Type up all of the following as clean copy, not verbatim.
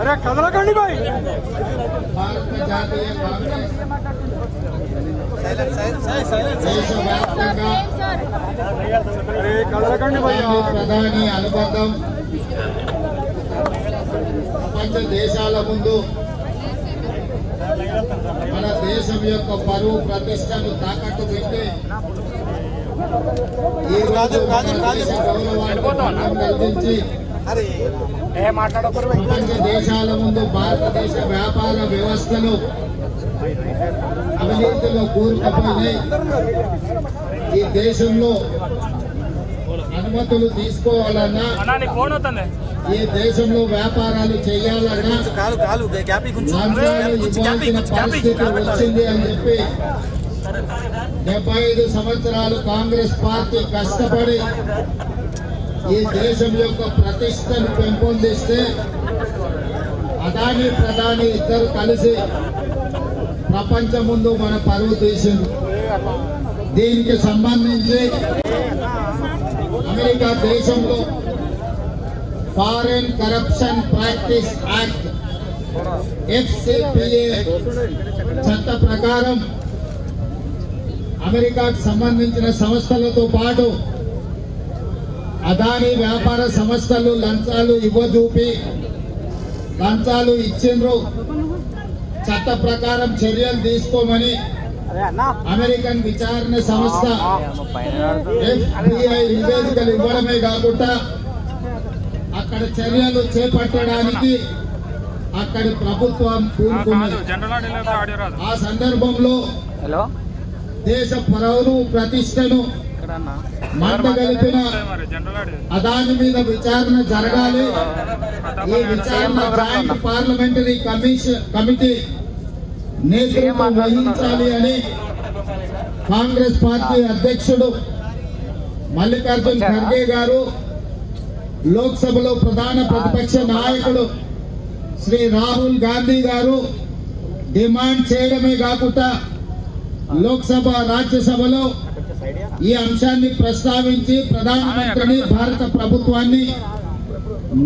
अरे कदलकंडी भाई भारत जातीय कांग्रेस अरे कदलकंडी भाई ప్రధాని అనుబంధం ప్రపంచ దేశాల ముందు మన దేశం యొక్క పరువు ప్రతిష్టను తాకట్టు పెట్టి ఈ రోజు మన దేశ గౌరవాన్ని భంగం కలిగించి ప్రపంచ దేశాల ముందు భారతదేశ వ్యాపార వ్యవస్థలు అవినీతిలో కూరుకుపోయినాయి. ఈ దేశంలో అనుమతులు తీసుకోవాలన్నా, ఈ దేశంలో వ్యాపారాలు చేయాలన్నా లంచాలు ఇవ్వాల్సిన పరిస్థితి వచ్చింది అని చెప్పి 75 సంవత్సరాలు కాంగ్రెస్ పార్టీ కష్టపడి ఈ దేశం యొక్క ప్రతిష్టను పెంపొందిస్తే అదాని ప్రధాని ఇద్దరు కలిసి ప్రపంచం ముందు మన పరువు తీసింది. దీనికి సంబంధించి అమెరికా దేశంలో foreign corruption practice act FCPA చట్ట ప్రకారం అమెరికాకు సంబంధించిన సంస్థలతో పాటు అదాని వ్యాపార సంస్థలు లంచాలు ఇవ్వజూపి లంచాలు ఇచ్చిండ్రు, చట్ట ప్రకారం చర్యలు తీసుకోమని అమెరికన్ విచారణ సంస్థ FBI నివేదికలు ఇవ్వడమే కాకుండా అక్కడ చర్యలు చేపట్టడానికి అక్కడి ప్రభుత్వం పూనుకున్నది. ఆ సందర్భంలో దేశ పరువు ప్రతిష్టను మంటగలిపిన అదాని మీద విచారణ జరగాలి. ఈ విచారణ జాయింట్ పార్లమెంటరీ కమిటీ నేతృత్వం వహించాలి అని కాంగ్రెస్ పార్టీ అధ్యక్షుడు మల్లికార్జున్ ఖర్గే గారు, లోక్సభలో ప్రధాన ప్రతిపక్ష నాయకుడు శ్రీ రాహుల్ గాంధీ గారు డిమాండ్ చేయడమే కాకుండా లోక్సభ రాజ్యసభలో ఈ అంశాన్ని ప్రస్తావించి ప్రధానమంత్రిని భారత ప్రభుత్వాన్ని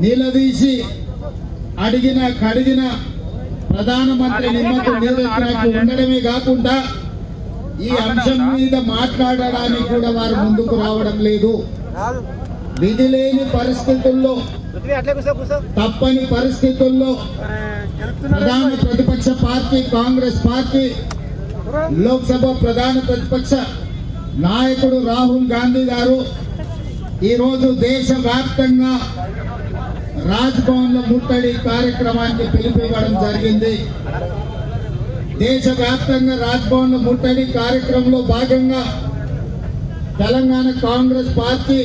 నిలదీసి కడిగిన ప్రధానమంత్రి నిమ్మకు నీరెత్తినట్టు ఉండడమే కాకుండా ఈ అంశం మీద మాట్లాడడానికి కూడా వారు ముందుకు రావడం లేదు. విధి లేని పరిస్థితుల్లో, తప్పని పరిస్థితుల్లో ప్రధాన ప్రతిపక్ష పార్టీ కాంగ్రెస్ పార్టీ లోక్సభ ప్రధాన ప్రతిపక్ష నాయకుడు రాహుల్ గాంధీ గారు ఈరోజు దేశవ్యాప్తంగా రాజ్భవన్ లో ముట్టడి కార్యక్రమానికి పిలుపునివ్వడం జరిగింది. దేశవ్యాప్తంగా రాజ్భవన్ లో ముట్టడి కార్యక్రమంలో భాగంగా తెలంగాణ కాంగ్రెస్ పార్టీ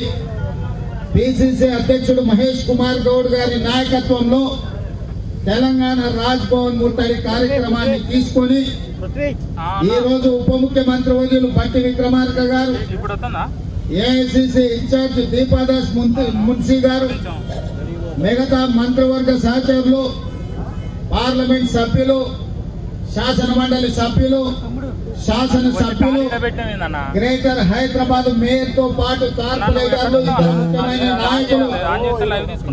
పిసిసి అధ్యక్షుడు మహేష్ కుమార్ గౌడ్ గారి నాయకత్వంలో తెలంగాణ రాజ్భవన్ ముట్టడి కార్యక్రమాన్ని తీసుకొని ఈ రోజు ఉప ముఖ్యమంత్రి వర్యులు బట్టి విక్రమార్క గారు, ఏఐసిసి ఇన్ఛార్జ్ దీపాదాస్ మున్సీ గారు, మిగతా మంత్రివర్గ సహచరులు, పార్లమెంట్ సభ్యులు, శాసన మండలి సభ్యులు, శాసన సభ్యులు, గ్రేటర్ హైదరాబాద్ మేయర్ తో పాటు కార్పొరేటర్లు, ఇతర ముఖ్యమైన నాయకులు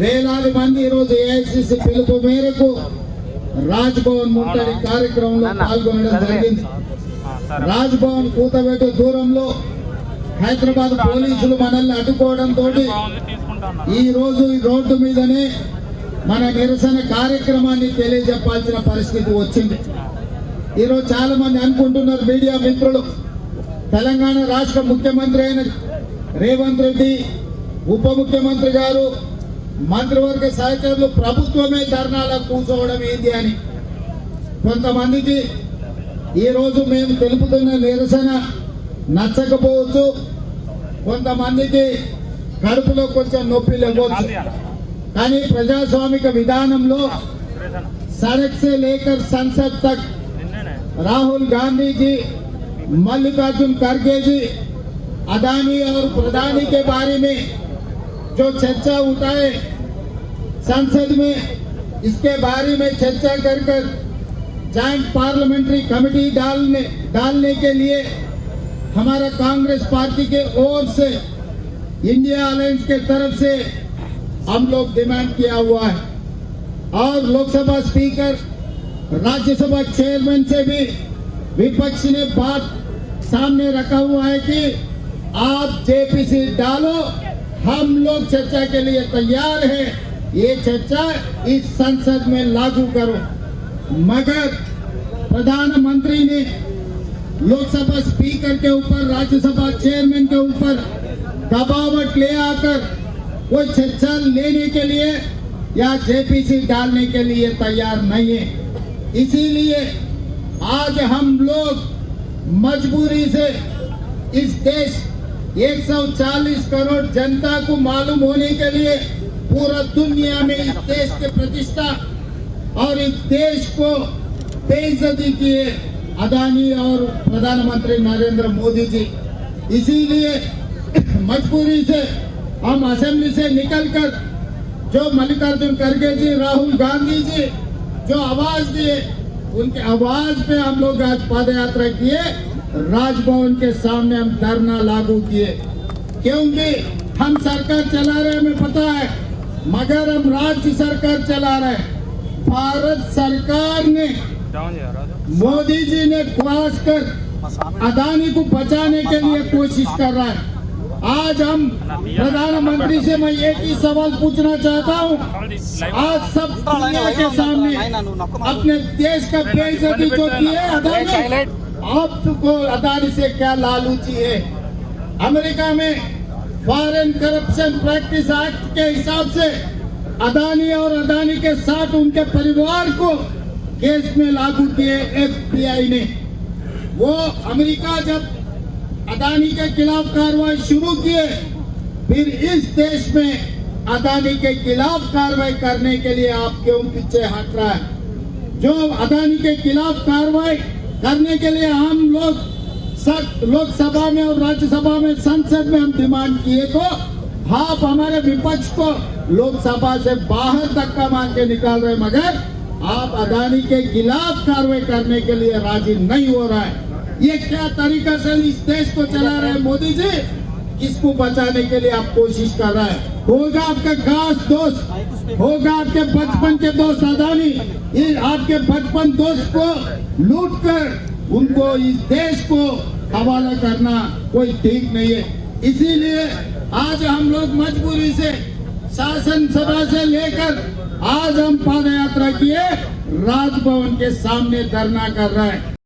వేలాది మంది ఈరోజు ఏఐసిసి పిలుపు మేరకు రాజ్భవన్ ముట్టడి కార్యక్రమంలో పాల్గొనడం జరిగింది. రాజ్భవన్ కూతవేట దూరంలో హైదరాబాద్ పోలీసులు మనల్ని అడ్డుకోవడంతో ఈ రోజు ఈ రోడ్డు మీదనే మన నిరసన కార్యక్రమాన్ని తెలియజెప్పాల్సిన పరిస్థితి వచ్చింది. ఈరోజు చాలా మంది అనుకుంటున్నారు, మీడియా మిత్రులు, తెలంగాణ రాష్ట్ర ముఖ్యమంత్రి అయిన రేవంత్ రెడ్డి, ఉప ముఖ్యమంత్రి గారు, మంత్రివర్గ సహచరులు ప్రభుత్వమే ధర్నాలో కూర్చోవడం ఏంది అని. కొంతమందికి ఈరోజు మేము తెలుపుతున్న నిరసన నచ్చకపోవచ్చు, కొంతమందికి కడుపులో కొంచెం నొప్పి లేవచ్చు. కానీ ప్రజాస్వామిక విధానంలో సడక్ సే లేకర్ సంసద్ తక్ राहुल गांधी जी, मल्लिकार्जुन खड़गे जी अदानी और प्रधानी के बारे में जो चर्चा उठाए संसद में, इसके बारे में चर्चा कर जॉइंट पार्लियामेंट्री कमेटी डालने के लिए हमारा कांग्रेस पार्टी के ओर से इंडिया अलायंस के तरफ से हम लोग डिमांड किया हुआ है। और लोकसभा स्पीकर, राज्यसभा चेयरमैन से भी विपक्ष ने बात सामने रखा हुआ है कि आप जेपीसी डालो, हम लोग चर्चा के लिए तैयार हैं, ये चर्चा इस संसद में लागू करो। मगर प्रधानमंत्री ने लोकसभा स्पीकर के ऊपर, राज्यसभा चेयरमैन के ऊपर दबावट ले आकर कोई चर्चा लेने के लिए या जेपीसी डालने के लिए तैयार नहीं है। इसीलिए आज हम लोग मजबूरी से इस देश 140 करोड़ जनता को मालूम होने के लिए पूरा दुनिया में इस देश की प्रतिष्ठा और इस देश को बेइज्जती किए अदानी और प्रधानमंत्री नरेंद्र मोदी जी। इसीलिए मजबूरी से हम असेंबली से निकलकर जो मल्लिकार्जुन खड़गे जी, राहुल गांधी जी जो आवाज दिए, उनके आवाज पे हम लोग आज पद यात्रा किए, राजभवन के सामने हम धरना लागू किए। क्योंकि हम सरकार चला रहे, हमें पता है, मगर हम राज्य सरकार चला रहे हैं। भारत सरकार ने, मोदी जी ने खासकर अदानी को बचाने के लिए कोशिश कर रहा है। आज हम प्रधानमंत्री से मैं एक ही सवाल पूछना चाहता हूँ, आज सब दुनिया के सामने अपने देश का बेइज्जती जो की है अदानी, आपको अदानी से क्या लालूची है? अमेरिका में फॉरेन करप्शन प्रैक्टिस एक्ट के हिसाब से अदानी और अदानी के साथ उनके परिवार को केस में लागू किए FBI ने। वो अमेरिका जब अदानी के खिलाफ कार्रवाई शुरू किए, फिर इस देश में अदानी के खिलाफ कार्रवाई करने के लिए आप क्यों पीछे हट रहा है? जो अदानी के खिलाफ कार्रवाई करने के लिए हम लोग लोकसभा में और राज्यसभा में, संसद में हम डिमांड किए, तो आप हमारे विपक्ष को लोकसभा से बाहर धक्का मार के निकाल रहे, मगर आप अदानी के खिलाफ कार्रवाई करने के लिए राजी नहीं हो रहा है। ये क्या तरीका से इस देश को चला रहे हैं मोदी जी? किसको बचाने के लिए आप कोशिश कर रहे हैं? होगा आपका खास दोस्त, होगा आपके बचपन के दोस्त अदानी, ये आपके बचपन दोस्त को लूट कर उनको इस देश को हवाला करना कोई ठीक नहीं है। इसीलिए आज हम लोग मजबूरी से शासन सभा से लेकर आज हम पद यात्रा किए, राजभवन के सामने धरना कर रहे हैं।